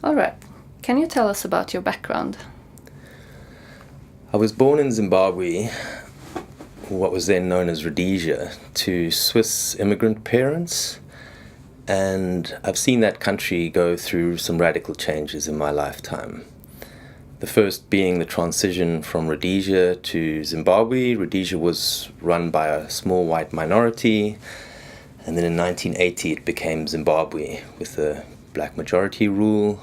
All right. Can you tell us about your background? I was born in Zimbabwe, what was then known as Rhodesia, to Swiss immigrant parents, and I've seen that country go through some radical changes in my lifetime. The first being the transition from Rhodesia to Zimbabwe. Rhodesia was run by a small white minority, and then in 1980 it became Zimbabwe with a black majority rule.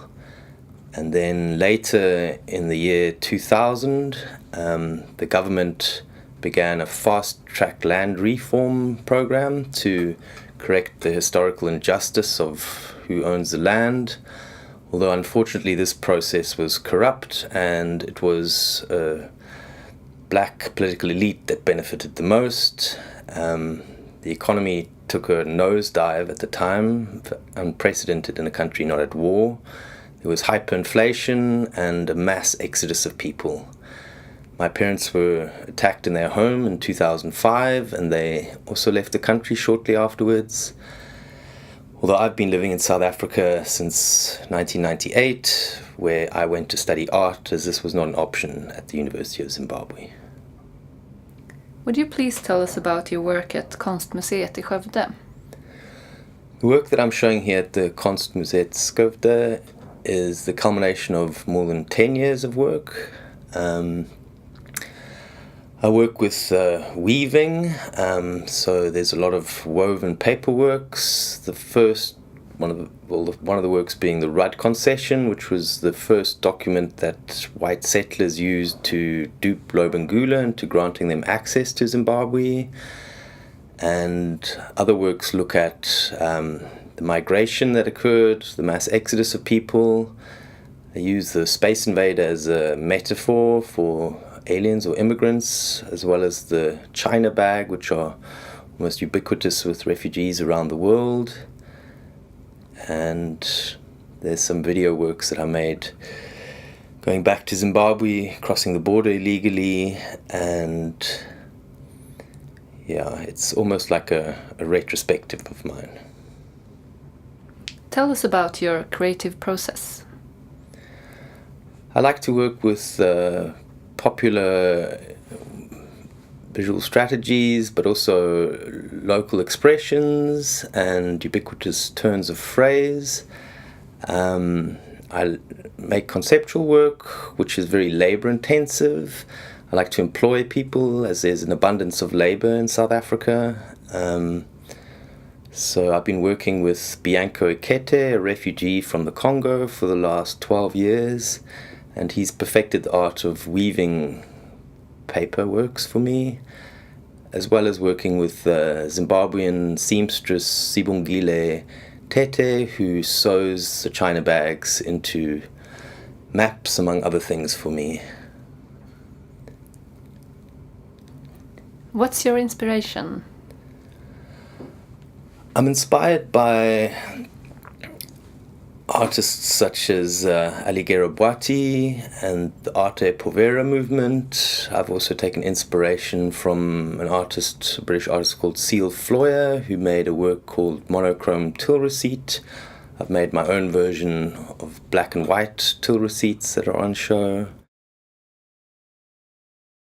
And then later in the year 2000, the government began a fast-track land reform program to correct the historical injustice of who owns the land. Although unfortunately this process was corrupt and it was a black political elite that benefited the most. The economy took a nosedive at the time, unprecedented in a country not at war. There was hyperinflation and a mass exodus of people. My parents were attacked in their home in 2005, and they also left the country shortly afterwards. Although I've been living in South Africa since 1998, where I went to study art, as this was not an option at the University of Zimbabwe. Would you please tell us about your work at Konstmuseet in Skövde? The work that I'm showing here at the Konstmuseet Skövde is the culmination of more than 10 years of work. I work with weaving, so there's a lot of woven paperworks. One of the works being the Rudd Concession, which was the first document that white settlers used to dupe Lobengula into granting them access to Zimbabwe. And other works look at the migration that occurred, the mass exodus of people. I use the Space Invader as a metaphor for aliens or immigrants, as well as the China bag, which are almost ubiquitous with refugees around the world. And there's some video works that I made going back to Zimbabwe, crossing the border illegally, and yeah, it's almost like a retrospective of mine. Tell us about your creative process. I like to work with popular visual strategies, but also local expressions and ubiquitous turns of phrase. I make conceptual work, which is very labor intensive. I like to employ people, as there's an abundance of labor in South Africa. So I've been working with Bianco Ikete, a refugee from the Congo, for the last 12 years. And he's perfected the art of weaving paper works for me, as well as working with Zimbabwean seamstress Sibongile Tete, who sews the China bags into maps, among other things, for me. What's your inspiration? I'm inspired by artists such as Alighiero Boatti and the Arte Povera movement. I've also taken inspiration from a British artist called Seal Floyer, who made a work called Monochrome Till Receipt. I've made my own version of black and white till receipts that are on show.